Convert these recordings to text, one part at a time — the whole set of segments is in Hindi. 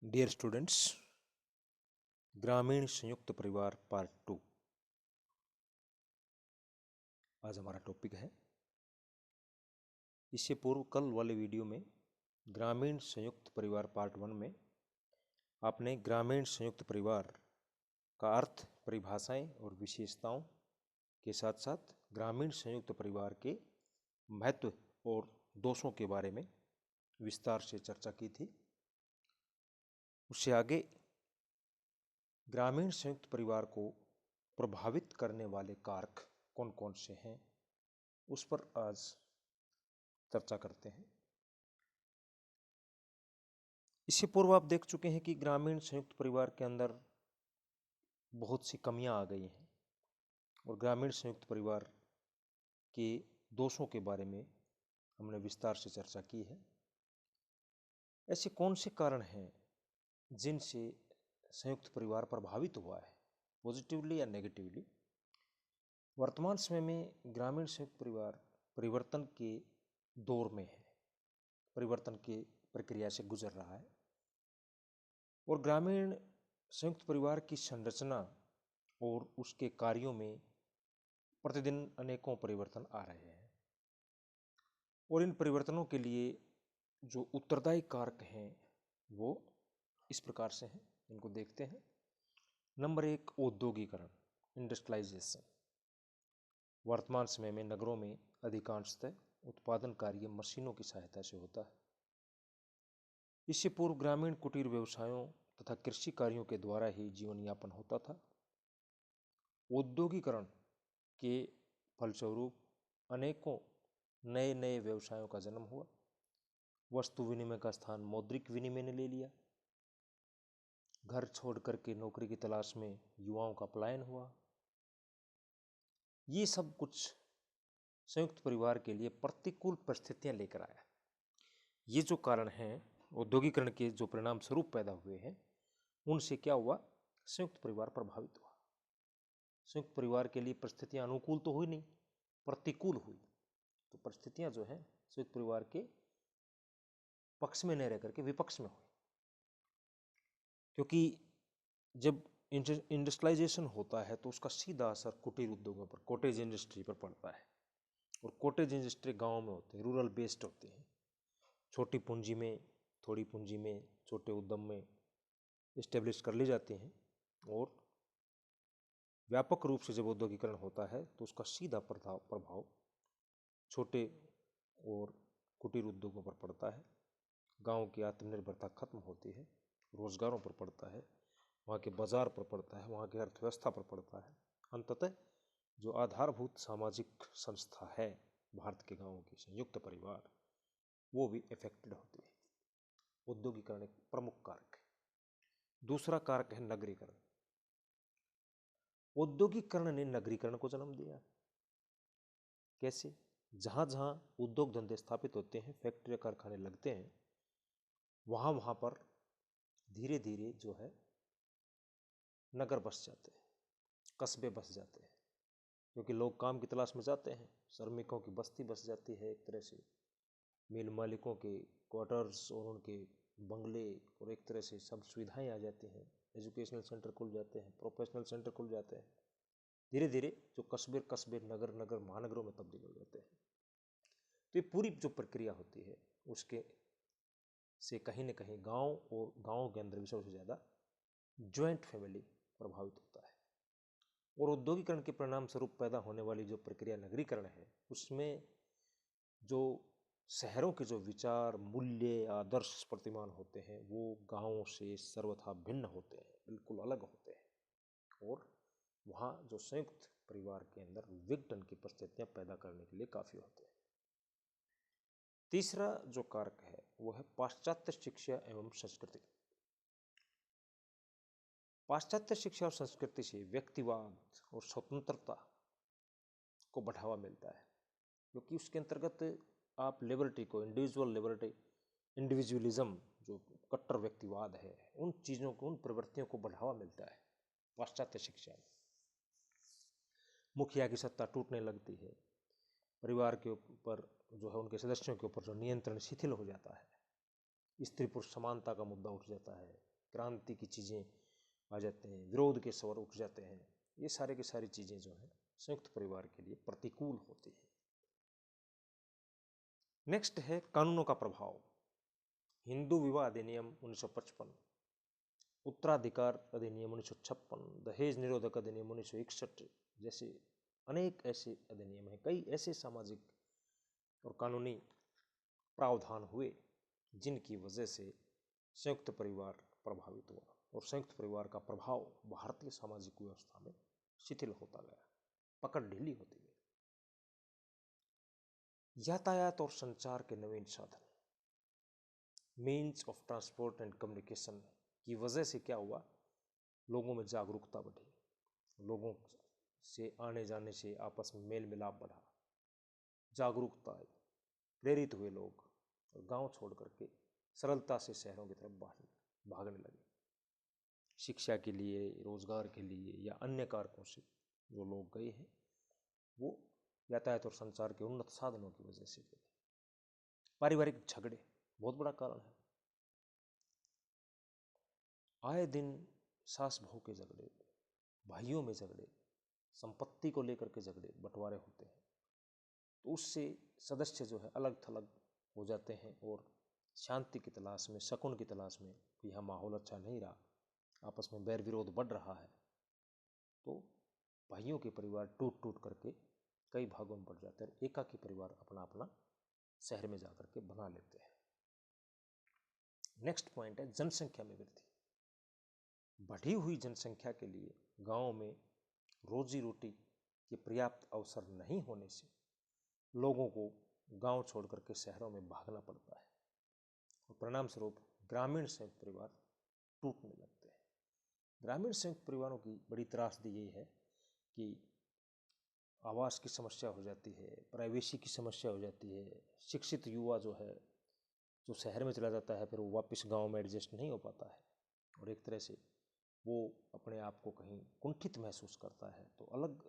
डियर स्टूडेंट्स, ग्रामीण संयुक्त परिवार पार्ट 2 आज हमारा टॉपिक है। इससे पूर्व कल वाले वीडियो में ग्रामीण संयुक्त परिवार पार्ट 1 में आपने ग्रामीण संयुक्त परिवार का अर्थ, परिभाषाएं और विशेषताओं के साथ साथ ग्रामीण संयुक्त परिवार के महत्व और दोषों के बारे में विस्तार से चर्चा की थी। उससे आगे ग्रामीण संयुक्त परिवार को प्रभावित करने वाले कारक कौन कौन से हैं, उस पर आज चर्चा करते हैं। इससे पूर्व आप देख चुके हैं कि ग्रामीण संयुक्त परिवार के अंदर बहुत सी कमियां आ गई हैं और ग्रामीण संयुक्त परिवार के दोषों के बारे में हमने विस्तार से चर्चा की है। ऐसे कौन से कारण हैं जिनसे संयुक्त परिवार प्रभावित हुआ है, पॉजिटिवली या नेगेटिवली। वर्तमान समय में ग्रामीण संयुक्त परिवार परिवर्तन के दौर में है, परिवर्तन की प्रक्रिया से गुजर रहा है और ग्रामीण संयुक्त परिवार की संरचना और उसके कार्यों में प्रतिदिन अनेकों परिवर्तन आ रहे हैं और इन परिवर्तनों के लिए जो उत्तरदायी कारक हैं वो इस प्रकार से हैं, इनको देखते हैं। नंबर 1, औद्योगिकरण, इंडस्ट्रियलाइजेशन। वर्तमान समय में नगरों में अधिकांशतः उत्पादन कार्य मशीनों की सहायता से होता है। इससे पूर्व ग्रामीण कुटीर व्यवसायों तथा कृषि कार्यों के द्वारा ही जीवन यापन होता था। औद्योगिकरण के फलस्वरूप अनेकों नए नए व्यवसायों का जन्म हुआ। वस्तु विनिमय का स्थान मौद्रिक विनिमय ने ले लिया। घर छोड़ करके नौकरी की तलाश में युवाओं का पलायन हुआ। ये सब कुछ संयुक्त परिवार के लिए प्रतिकूल परिस्थितियां लेकर आया। ये जो कारण हैं औद्योगिकरण के जो परिणाम स्वरूप पैदा हुए हैं, उनसे क्या हुआ, संयुक्त परिवार प्रभावित हुआ। संयुक्त परिवार के लिए परिस्थितियां अनुकूल तो हुई नहीं, प्रतिकूल हुई। तो परिस्थितियां जो हैं संयुक्त परिवार के पक्ष में न रह करके विपक्ष में हुई, क्योंकि जब इंडस्ट्रियलाइजेशन होता है तो उसका सीधा असर कुटीर उद्योगों पर, कॉटेज इंडस्ट्री पर पड़ता है। और कॉटेज इंडस्ट्री गाँव में होते हैं, रूरल बेस्ड होते हैं। छोटी पूंजी में, थोड़ी पूंजी में, छोटे उद्यम में इस्टेब्लिश कर ली जाती हैं और व्यापक रूप से जब औद्योगिकरण होता है तो उसका सीधा प्रभाव छोटे और कुटीर उद्योगों पर पड़ता है। गांव की आत्मनिर्भरता खत्म होती है, रोजगारों पर पड़ता है, वहाँ के बाजार पर पड़ता है, वहाँ की अर्थव्यवस्था पर पड़ता है। अंततः जो आधारभूत सामाजिक संस्था है भारत के गांवों की, संयुक्त परिवार, वो भी इफेक्टेड होती है। औद्योगिकरण एक प्रमुख कारक है। दूसरा कारक है नगरीकरण। औद्योगिकरण ने नगरीकरण को जन्म दिया। कैसे? जहाँ जहाँ उद्योग धंधे स्थापित होते हैं, फैक्ट्री कारखाने लगते हैं, वहाँ पर धीरे धीरे जो है नगर बस जाते हैं, कस्बे बस जाते हैं, क्योंकि लोग काम की तलाश में जाते हैं। श्रमिकों की बस्ती बस जाती है एक तरह से, मिल मालिकों के क्वार्टर्स और उनके बंगले और एक तरह से सब सुविधाएं आ जाती हैं। एजुकेशनल सेंटर खुल जाते हैं, प्रोफेशनल सेंटर खुल जाते हैं। धीरे धीरे जो कस्बे नगर नगर महानगरों में तब्दील हो जाते हैं। तो ये पूरी जो प्रक्रिया होती है उसके से कहीं न कहीं गांव और गांव के अंदर भी सबसे ज़्यादा ज्वाइंट फैमिली प्रभावित होता है। और औद्योगिकरण के परिणाम स्वरूप पैदा होने वाली जो प्रक्रिया नगरीकरण है, उसमें जो शहरों के जो विचार, मूल्य, आदर्श प्रतिमान होते हैं वो गांवों से सर्वथा भिन्न होते हैं, बिल्कुल अलग होते हैं और वहाँ जो संयुक्त परिवार के अंदर विघटन की परिस्थितियाँ पैदा करने के लिए काफ़ी होते हैं। तीसरा जो कारक है वो है पाश्चात्य शिक्षा एवं संस्कृति। पाश्चात्य शिक्षा और संस्कृति से व्यक्तिवाद और स्वतंत्रता को बढ़ावा मिलता है, क्योंकि उसके अंतर्गत आप लिबर्टी को, इंडिविजुअल लिबर्टी, इंडिविजुअलिज्म, जो कट्टर व्यक्तिवाद है, उन चीज़ों को, उन प्रवृत्तियों को बढ़ावा मिलता है पाश्चात्य शिक्षा में। मुखिया की सत्ता टूटने लगती है, परिवार के ऊपर जो है उनके सदस्यों के ऊपर जो नियंत्रण शिथिल हो जाता है, स्त्री पुरुष समानता का मुद्दा उठ जाता है, क्रांति की चीज़ें आ जाते हैं, विरोध के स्वर उठ जाते हैं। ये सारे की सारी चीज़ें जो हैं संयुक्त परिवार के लिए प्रतिकूल होती हैं। नेक्स्ट है कानूनों का प्रभाव। हिंदू विवाह अधिनियम 1955, उत्तराधिकार अधिनियम 1956, दहेज निरोधक अधिनियम 1961 जैसे अनेक ऐसे अधिनियम हैं, कई ऐसे सामाजिक और कानूनी प्रावधान हुए जिनकी वजह से संयुक्त परिवार प्रभावित हुआ और संयुक्त परिवार का प्रभाव भारतीय सामाजिक व्यवस्था में शिथिल होता गया, पकड़ ढीली होती गई। यातायात और संचार के नवीन साधन, means of transport and communication की वजह से क्या हुआ, लोगों में जागरूकता बढ़ी, लोगों से आने जाने से आपस में मेल मिलाप बढ़ा, जागरूकता आई, प्रेरित हुए लोग और गांव छोड़ करके सरलता से शहरों की तरफ भागने लगे। शिक्षा के लिए, रोजगार के लिए या अन्य कारकों से जो लोग गए हैं वो यातायात और संचार के उन्नत साधनों की वजह से गए। पारिवारिक झगड़े बहुत बड़ा कारण है। आए दिन सास बहू के झगड़े, भाइयों में झगड़े, संपत्ति को लेकर के झगड़े बंटवारे होते हैं, तो उससे सदस्य जो है अलग थलग हो जाते हैं और शांति की तलाश में, सकून की तलाश में कि यह माहौल अच्छा नहीं रहा, आपस में बैर विरोध बढ़ रहा है, तो भाइयों के परिवार टूट टूट करके कई भागों में बढ़ जाते हैं, एकाकी परिवार अपना अपना शहर में जाकर के बना लेते हैं। नेक्स्ट पॉइंट है जनसंख्या में वृद्धि। बढ़ी हुई जनसंख्या के लिए गांव में रोजी रोटी के पर्याप्त अवसर नहीं होने से लोगों को गांव छोड़ करके शहरों में भागना पड़ता है और परिणाम स्वरूप ग्रामीण संयुक्त परिवार टूटने लगते हैं। ग्रामीण संयुक्त परिवारों की बड़ी त्रासदी ये है कि आवास की समस्या हो जाती है, प्राइवेसी की समस्या हो जाती है। शिक्षित युवा जो है जो शहर में चला जाता है फिर वो वापस गांव में एडजस्ट नहीं हो पाता है और एक तरह से वो अपने आप को कहीं कुंठित महसूस करता है, तो अलग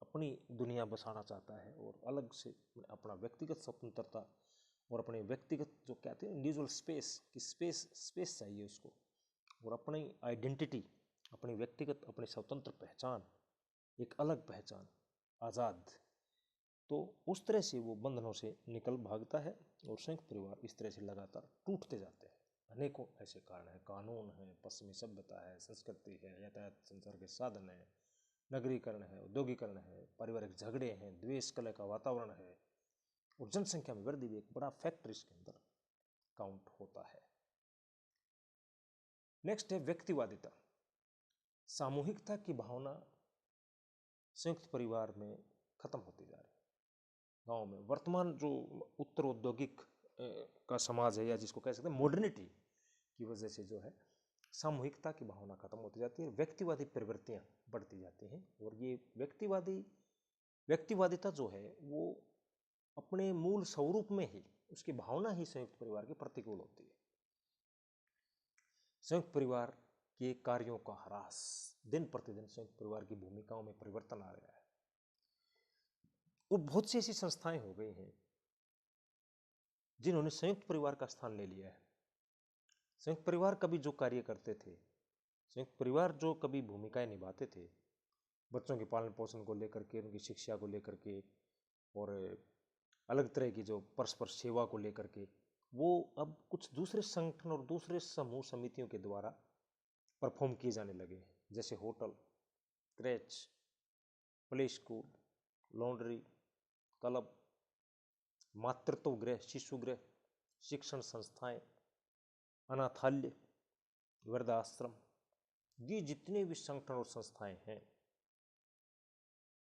अपनी दुनिया बसाना चाहता है और अलग से अपना व्यक्तिगत स्वतंत्रता और अपने व्यक्तिगत जो कहते हैं इंडिविजुअल स्पेस की स्पेस चाहिए उसको, और अपनी आइडेंटिटी, अपनी व्यक्तिगत, अपनी स्वतंत्र पहचान, एक अलग पहचान, आज़ाद, तो उस तरह से वो बंधनों से निकल भागता है और संयुक्त परिवार इस तरह से लगातार टूटते जाते हैं। अनेकों ऐसे कारण हैं, कानून है, पश्चिमी सभ्यता है, संस्कृति है, यातायात संचार के साधन है, नगरीकरण है, औद्योगिकरण है, पारिवारिक झगड़े हैं, द्वेष कलह का वातावरण है और जनसंख्या में वृद्धि भी एक बड़ा फैक्टर इसके अंदर काउंट होता है। नेक्स्ट है व्यक्तिवादिता। सामूहिकता की भावना संयुक्त परिवार में खत्म होती जा रही है। गांव में वर्तमान जो उत्तर औद्योगिक का समाज है या जिसको कह सकते हैं मॉडर्निटी की वजह से जो है सामूहिकता की भावना खत्म होती जाती है, व्यक्तिवादी प्रवृत्तियां बढ़ती जाती हैं और ये व्यक्तिवादिता जो है वो अपने मूल स्वरूप में ही उसकी भावना ही संयुक्त परिवार के प्रतिकूल होती है। संयुक्त परिवार के कार्यों का ह्रास, दिन प्रतिदिन संयुक्त परिवार की भूमिकाओं में परिवर्तन आ रहा है और बहुत सी ऐसी संस्थाएं हो गई हैं जिन्होंने संयुक्त परिवार का स्थान ले लिया है। संयुक्त परिवार कभी जो कार्य करते थे, संयुक्त परिवार जो कभी भूमिकाएं निभाते थे, बच्चों के पालन पोषण को लेकर के, उनकी शिक्षा को लेकर के और अलग तरह की जो परस्पर सेवा को लेकर के, वो अब कुछ दूसरे संगठन और दूसरे समूह समितियों के द्वारा परफॉर्म किए जाने लगे, जैसे hotel, क्रैच, play school, laundry, club, मातृत्व गृह, शिशु गृह, शिक्षण संस्थाएं, अनाथालय, वृद्धाश्रम, ये जितने भी संगठन और संस्थाएं हैं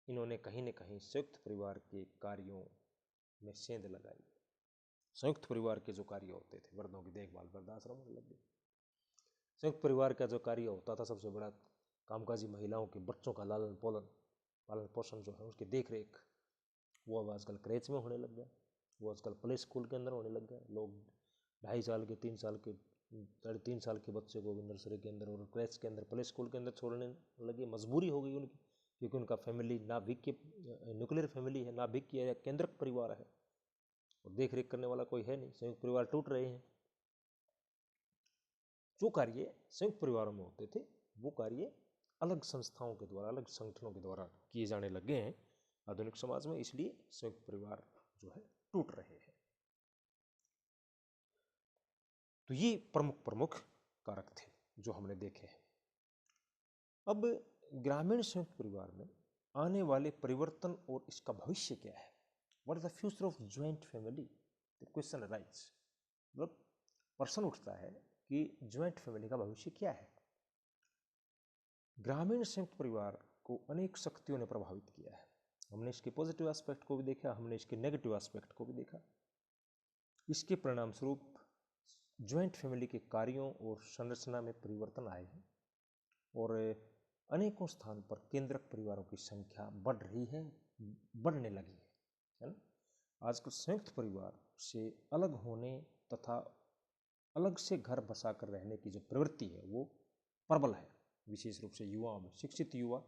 इन्होंने कहीं न कहीं संयुक्त परिवार के कार्यों में सेंध लगाई। संयुक्त परिवार के जो कार्य होते थे, वृद्धों की देखभाल, वृद्धाश्रम होने लगे। संयुक्त परिवार का जो कार्य होता था सबसे बड़ा कामकाजी महिलाओं के बच्चों का पालन पोषण जो है उसकी देख रेख, वो अब आजकल क्रेच में होने लग गया, वो आजकल प्ले स्कूल के अंदर होने लग गया। लोग 2.5 साल के 3 साल के 3.5 साल के बच्चे को नर्सरी के अंदर और क्रेच के अंदर, प्ले स्कूल के अंदर छोड़ने लगे, मजबूरी हो गई उनकी, क्योंकि उनका फैमिली नाभिक के न्यूक्लियर फैमिली है, नाभिक की केंद्रक परिवार है और देख रेख करने वाला कोई है नहीं, संयुक्त परिवार टूट रहे हैं। जो कार्य संयुक्त परिवारों में होते थे वो कार्य अलग संस्थाओं के द्वारा, अलग संगठनों के द्वारा किए जाने लगे हैं आधुनिक समाज में, इसलिए संयुक्त परिवार जो है टूट रहे हैं। तो ये प्रमुख प्रमुख कारक थे जो हमने देखे हैं। अब ग्रामीण संयुक्त परिवार में आने वाले परिवर्तन और इसका भविष्य क्या है? What is the future of joint family? The question arise, मतलब प्रश्न उठता है कि ज्वाइंट फैमिली का भविष्य क्या है। ग्रामीण संयुक्त परिवार को अनेक शक्तियों ने प्रभावित किया है। हमने इसके पॉजिटिव एस्पेक्ट को भी देखा, हमने इसके नेगेटिव एस्पेक्ट को भी देखा। इसके परिणाम स्वरूप ज्वाइंट फैमिली के कार्यों और संरचना में परिवर्तन आए हैं और अनेकों स्थान पर केंद्रक परिवारों की संख्या बढ़ रही है, बढ़ने लगी है ना। आजकल संयुक्त परिवार से अलग होने तथा अलग से घर बसाकर रहने की जो प्रवृत्ति है वो प्रबल है। विशेष रूप से युवाओं में, शिक्षित युवा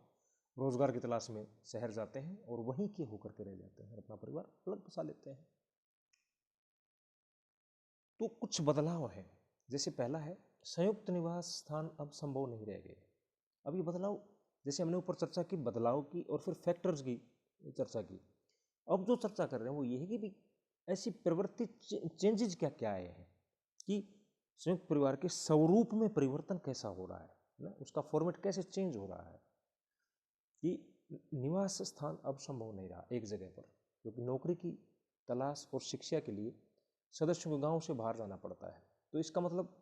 रोजगार की तलाश में शहर जाते हैं और वहीं के होकर के रह जाते हैं, अपना परिवार अलग बसा लेते हैं। तो कुछ बदलाव हैं। जैसे पहला है, संयुक्त निवास स्थान अब संभव नहीं रह गए। अब ये बदलाव, जैसे हमने ऊपर चर्चा की बदलाव की और फिर फैक्टर्स की चर्चा की, अब जो चर्चा कर रहे हैं वो ये है कि भी ऐसी प्रवृत्ति चेंजेस क्या क्या आए हैं कि संयुक्त परिवार के स्वरूप में परिवर्तन कैसा हो रहा है ना, उसका फॉर्मेट कैसे चेंज हो रहा है कि निवास स्थान अब संभव नहीं रहा एक जगह पर, क्योंकि नौकरी की तलाश और शिक्षा के लिए सदस्यों को गांव से बाहर जाना पड़ता है। तो इसका मतलब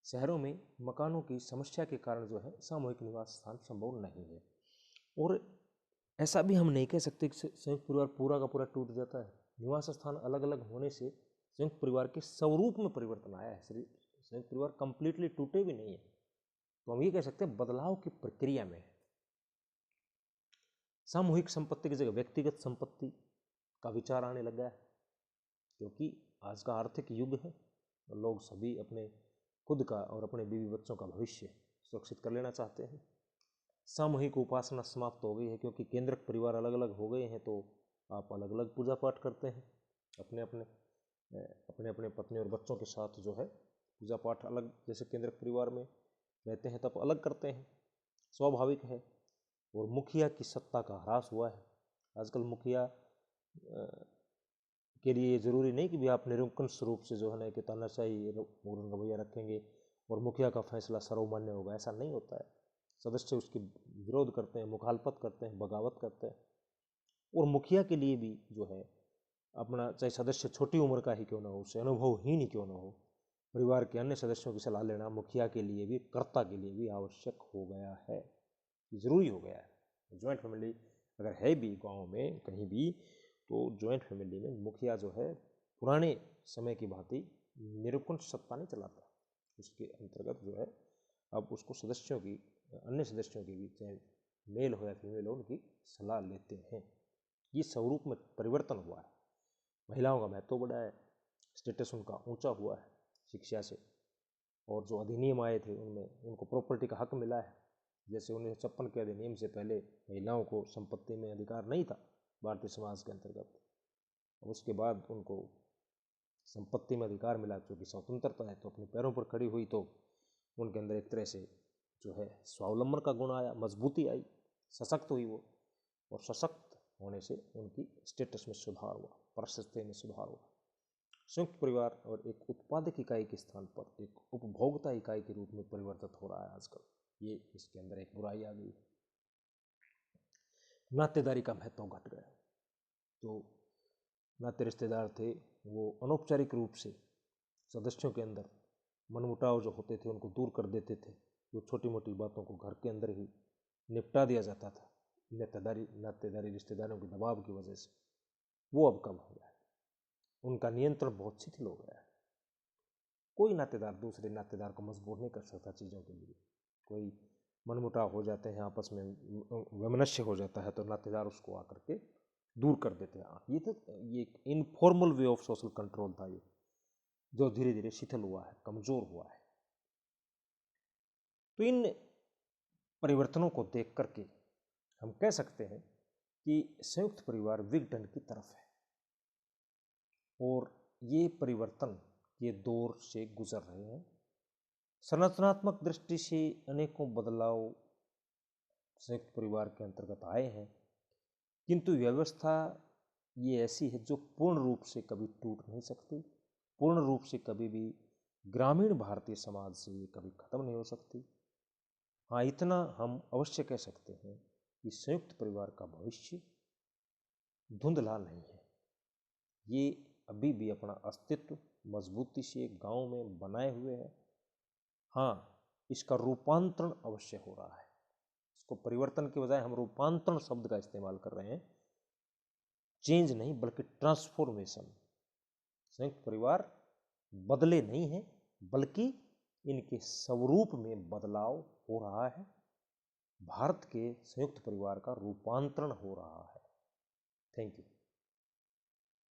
शहरों में मकानों की समस्या के कारण जो है सामूहिक निवास स्थान संभव नहीं है। और ऐसा भी हम नहीं कह सकते कि संयुक्त परिवार पूरा का पूरा टूट जाता है। निवास स्थान अलग अलग होने से संयुक्त परिवार के स्वरूप में परिवर्तन आया है। संयुक्त परिवार कंप्लीटली टूटे भी नहीं है, तो हम ये कह सकते हैं बदलाव की प्रक्रिया में है। सामूहिक संपत्ति की जगह व्यक्तिगत संपत्ति का विचार आने लगा है, क्योंकि आज का आर्थिक युग है और लोग सभी अपने खुद का और अपने बीवी बच्चों का भविष्य सुरक्षित कर लेना चाहते हैं। सामूहिक उपासना समाप्त हो गई है, क्योंकि केंद्रक परिवार अलग अलग हो गए हैं, तो आप अलग अलग पूजा पाठ करते हैं, अपने अपने पत्नी और बच्चों के साथ जो है पूजा पाठ अलग, जैसे केंद्रक परिवार में रहते हैं तब अलग करते हैं, स्वाभाविक है। और मुखिया की सत्ता का ह्रास हुआ है। आजकल मुखिया के लिए ज़रूरी नहीं कि भी आप निरंकुश रूप से जो है ना कि तानाशाही रवैया रखेंगे और मुखिया का फैसला सर्वमान्य होगा, ऐसा नहीं होता है। सदस्य उसकी विरोध करते हैं, मुखालफत करते हैं, बगावत करते हैं। और मुखिया के लिए भी जो है अपना, चाहे सदस्य छोटी उम्र का ही क्यों ना हो, उससे अनुभवहीन ही क्यों ना हो, परिवार के अन्य सदस्यों की सलाह लेना मुखिया के लिए भी, कर्ता के लिए भी आवश्यक हो गया है, ज़रूरी हो गया है। ज्वाइंट फैमिली अगर है भी गाँव में कहीं भी, तो ज्वाइंट फैमिली में मुखिया जो है पुराने समय की भांति निरंकुश सत्ता नहीं चलाता। उसके अंतर्गत जो है अब उसको सदस्यों की, अन्य सदस्यों की भी, चाहे मेल हो या फीमेल हो, उनकी सलाह लेते हैं। ये स्वरूप में परिवर्तन हुआ है। महिलाओं का महत्व बढ़ा है, स्टेटस उनका ऊंचा हुआ है शिक्षा से, और जो अधिनियम आए थे उनमें उनको प्रॉपर्टी का हक मिला है। जैसे 1956 के अधिनियम से पहले महिलाओं को संपत्ति में अधिकार नहीं था भारतीय समाज के अंतर्गत, उसके बाद उनको संपत्ति में अधिकार मिला, क्योंकि स्वतंत्रता है तो अपने पैरों पर खड़ी हुई, तो उनके अंदर एक तरह से जो है स्वावलंबन का गुण आया, मजबूती आई, सशक्त हुई वो, और सशक्त होने से उनकी स्टेटस में सुधार हुआ, प्रशस्ति में सुधार हुआ। संयुक्त परिवार और एक उत्पादक इकाई के स्थान पर एक उपभोक्ता इकाई के रूप में परिवर्तित हो रहा है आजकल। ये इसके अंदर एक बुराई आ गई। नातेदारी का महत्व घट गया। तो नाते रिश्तेदार थे वो अनौपचारिक रूप से सदस्यों के अंदर मनमुटाव जो होते थे उनको दूर कर देते थे। जो छोटी मोटी बातों को घर के अंदर ही निपटा दिया जाता था नातेदारी रिश्तेदारों के दबाव की वजह से, वो अब कम हो गया है। उनका नियंत्रण बहुत शिथिल हो गया है। कोई नातेदार दूसरे नातेदार को मजबूर नहीं कर सकता चीज़ों के लिए। कोई मनमुटाव हो जाते हैं, आपस में वैमनस्य हो जाता है, तो नातेदार उसको आकर के दूर कर देते हैं। ये एक informal way of social control था, ये जो धीरे धीरे शिथिल हुआ है, कमजोर हुआ है। तो इन परिवर्तनों को देख करके हम कह सकते हैं कि संयुक्त परिवार विघटन की तरफ है और ये परिवर्तन के दौर से गुजर रहे हैं। संरचनात्मक दृष्टि से अनेकों बदलाव संयुक्त परिवार के अंतर्गत आए हैं, किंतु व्यवस्था ये ऐसी है जो पूर्ण रूप से कभी टूट नहीं सकती, पूर्ण रूप से कभी भी ग्रामीण भारतीय समाज से ये कभी खत्म नहीं हो सकती। हाँ, इतना हम अवश्य कह सकते हैं कि संयुक्त परिवार का भविष्य धुंधला नहीं है। ये अभी भी अपना अस्तित्व मजबूती से गांव में बनाए हुए है। हाँ, इसका रूपांतरण अवश्य हो रहा है। इसको परिवर्तन के बजाय हम रूपांतरण शब्द का इस्तेमाल कर रहे हैं, चेंज नहीं बल्कि ट्रांसफॉर्मेशन। संयुक्त परिवार बदले नहीं है, बल्कि इनके स्वरूप में बदलाव हो रहा है। भारत के संयुक्त परिवार का रूपांतरण हो रहा है। Thank you.